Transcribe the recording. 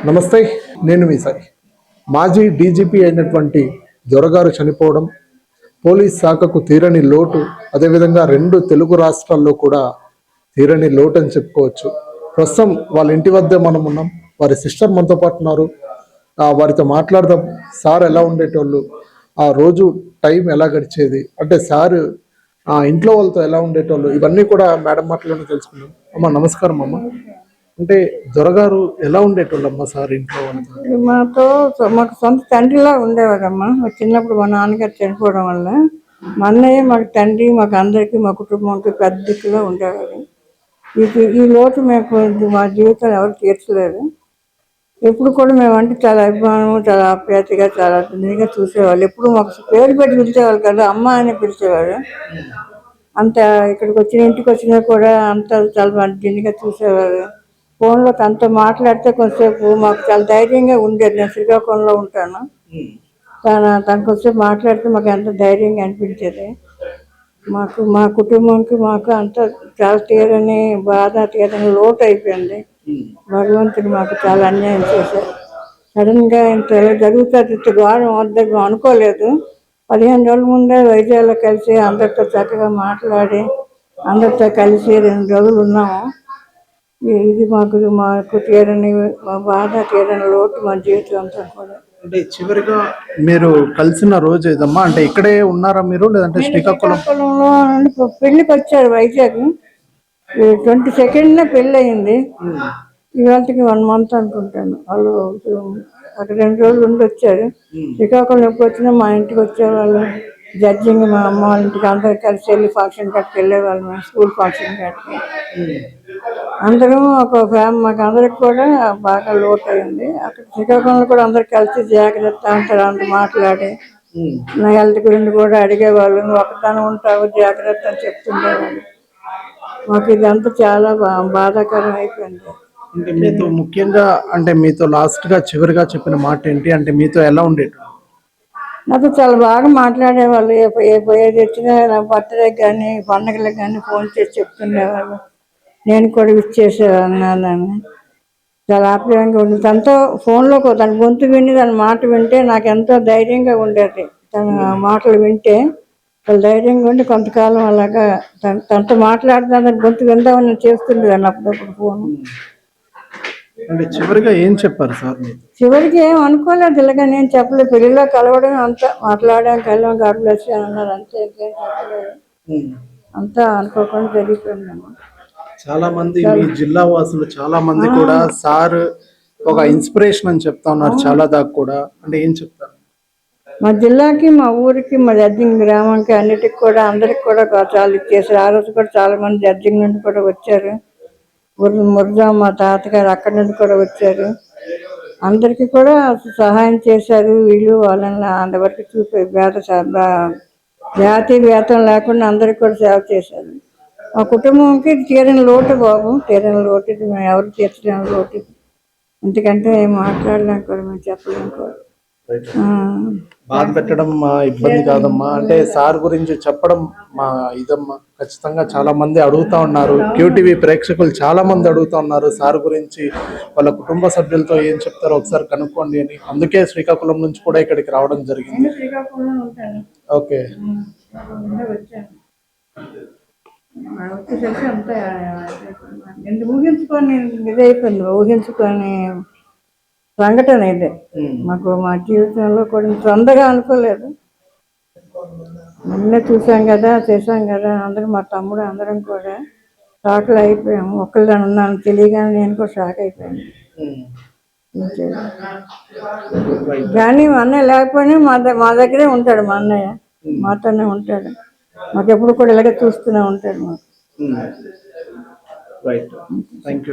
నమస్తే, నేను మీ సాయి. మాజీ డీజీపీ అయినటువంటి దొరగారు చనిపోవడం పోలీస్ శాఖకు తీరని లోటు, అదేవిధంగా రెండు తెలుగు రాష్ట్రాల్లో కూడా తీరని లోటు అని చెప్పుకోవచ్చు. ప్రస్తుతం వాళ్ళ ఇంటి వద్ద మనం ఉన్నాం. వారి సిస్టర్ మనతో పాటు ఉన్నారు. వారితో మాట్లాడదాం. సార్ ఎలా ఉండేటోళ్ళు, ఆ రోజు టైం ఎలా గడిచేది, అంటే సార్ ఇంట్లో వాళ్ళతో ఎలా ఉండేటోళ్ళు, ఇవన్నీ కూడా మేడం మాటలోనే తెలుసుకున్నాం. అమ్మ నమస్కారం. అమ్మ, అంటే దొరగారు ఎలా ఉండేటోళ్ళమ్మా సార్ ఇంట్లో? మాకు సొంత తండ్రిలా ఉండేవారమ్మా. చిన్నప్పుడు మా నాన్నగారు చనిపోవడం వల్ల మా అన్నయ్య మాకు తండ్రి, మాకు అందరికీ, మా కుటుంబంకి పెద్ద దిక్కులో ఉండేవారు. ఈ లోటు మా జీవితంలో ఎవరు తీర్చలేదు. ఎప్పుడు కూడా మేమంటే చాలా అభిమానం, చాలా ఆప్యాయతగా, చాలా దీనిగా చూసేవాళ్ళు. ఎప్పుడు మాకు పేరు పెట్టి పిలిచేవాళ్ళు కదా, అమ్మ అని పిలిచేవారు. అంత ఇంటికి వచ్చినా కూడా అంత చాలా దీనిగా చూసేవారు. ఫోన్లో తనతో మాట్లాడితే కొంతసేపు మాకు చాలా ధైర్యంగా ఉండేది. నేను శ్రీకాకుళంలో ఉంటాను. తనకు కొంచెం మాట్లాడితే మాకు ఎంత ధైర్యంగా అనిపించేది. మా కుటుంబంకి మాకు అంత చాలా తీరని బాధ, తీరని లోటు అయిపోయింది. భగవంతుడు మాకు చాలా అన్యాయం చేశారు. సడన్గా ఇంత జరుగుతుంది, ఇంత ఘోరం వద్ద అనుకోలేదు. 15 రోజుల ముందే వైద్యాల్లో కలిసి అందరితో చక్కగా మాట్లాడి అందరితో కలిసి 2 రోజులు ఉన్నాము. ఇది మాకు తీరని మా బాధ, తీరని లోటు మా జీవితం అంతా కూడా. అంటే చివరిగా మీరు కలిసిన రోజు ఏదమ్మా? అంటే ఇక్కడే ఉన్నారా మీరు, లేదంటే శ్రీకాకుళంలో పెళ్లికి వచ్చారు వైజాగ్. 22న పెళ్ళి అయింది. ఇవాళకి 1 month అనుకుంటాను. వాళ్ళు అక్కడ 2 రోజులు ఉండి వచ్చారు. శ్రీకాకుళం ఎప్పుడు వచ్చినా మా ఇంటికి వచ్చేవాళ్ళు. జడ్జింగ్ మా అమ్మ వాళ్ళ ఇంటికి అందరూ కలిసి వెళ్ళి ఫంక్షన్ కాడికి వెళ్ళేవాళ్ళు. స్కూల్ ఫంక్షన్ కాడికి అందరం మాకు అందరికి కూడా బాగా లోటు అయింది. అక్కడ శ్రీకాకుళంలో కూడా అందరు కలిసి జాగ్రత్త అంటారు, అందరూ మాట్లాడి నా హెల్త్ గురించి కూడా అడిగేవాళ్ళు. నువ్వు ఒకదాని ఉంటావు, జాగ్రత్త అని చెప్తుండేవాళ్ళు. మాకు ఇదంతా చాలా బాధాకరం అయిపోయింది. అంటే మీతో ముఖ్యంగా, అంటే మీతో లాస్ట్ గా చివరిగా చెప్పిన మాట ఏంటి? అంటే మీతో ఎలా ఉండేది? నాతో చాలా బాగా మాట్లాడేవాళ్ళు. ఏది వచ్చినా నా బర్త్డేకి కానీ పండగలకు కానీ ఫోన్ చేసి చెప్తుండేవాళ్ళు. నేను కూడా విష్ చేసేవాళ్ళని. చాలా ఆప్యాయంగా ఉండేది. తనతో ఫోన్లో తన గొంతు విని, తన మాట వింటే నాకు ఎంతో ధైర్యంగా ఉండేది. తన మాటలు వింటే చాలా ధైర్యంగా ఉండి కొంతకాలం అలాగా తనతో మాట్లాడుతున్నా, తన గొంతు విందామని చేస్తుండేదాన్ని అప్పుడప్పుడు ఫోను. అంటే చివరిగా ఏం చెప్పారు సార్? చివరికి ఏం అనుకోలేదు. ఇలాగా నేను చెప్పలేదు. పెళ్లిలో కలవడం అంతా మాట్లాడాం, కలిసాం, గాడ్ బ్లెస్ యు అన్నారు అంతే. ఇంకేం చెప్పలేదు. అంతా అనుకోకుండా జరిగిపోయిందమ్మా. చాలా మంది మీ జిల్లా వాసులు చాలా మంది కూడా సార్ ఒక ఇన్స్పిరేషన్ అని చెప్తా ఉన్నారు చాలా దాకా కూడా. అంటే ఏం చెప్తారు? మా జిల్లాకి, మా ఊరికి, మా జడ్జింగ్ గ్రామానికి అన్నిటికి కూడా అందరికి కూడా చాలా ఇచ్చేసారు. ఆ రోజు కూడా చాలా మంది జడ్జింగ్ నుండి కూడా వచ్చారు. మురజా మా తాతగారు అక్కడి నుండి కూడా వచ్చారు. అందరికీ కూడా సహాయం చేశారు. వీళ్ళు వాళ్ళని అంతవరకు చూపే జాతి వేతం లేకుండా అందరికి కూడా సేవ చేశారు. మా కుటుంబంకి తీరని లోటు బాబు, తీరని లోటు. ఇది మేము ఎవరు తీర్చలేని లోటు. ఎందుకంటే మాట్లాడలేం కూడా, మేము చెప్పలేము కూడా. బాధ పెట్టడం మా ఇబ్బంది కాదమ్మా. అంటే సార్ గురించి చెప్పడం మా ఇదమ్మా. ఖచ్చితంగా చాలా మంది అడుగుతా ఉన్నారు, క్యూటీవీ ప్రేక్షకులు చాలా మంది అడుగుతా ఉన్నారు సార్ గురించి. వాళ్ళ కుటుంబ సభ్యులతో ఏం చెప్తారో ఒకసారి కనుక్కోండి అని. అందుకే శ్రీకాకుళం నుంచి కూడా ఇక్కడికి రావడం జరిగింది. ఓకే. వచ్చేసరికి అంతా ఊహించుకొని ఇదైపోయింది. ఊహించుకొని సంఘటన ఇదే. మా జీవితంలో కూడా తొందరగా అనుకోలేదు. మొన్నే చూసాం కదా, చేసాం కదా. అందరూ మా తమ్ముడు అందరం కూడా షాక్లో అయిపోయాము. ఒక్కళ్ళని ఉన్నాను తెలియగానే నేను కూడా షాక్ అయిపోయాను. కానీ మా అన్నయ్య లేకపోయినా మా దగ్గరే ఉంటాడు. మా అన్నయ్య మాతోనే ఉంటాడు. మాకెప్పుడు కూడా ఇలాగే చూస్తూనే ఉంటాడు. మాకు థ్యాంక్ యూ.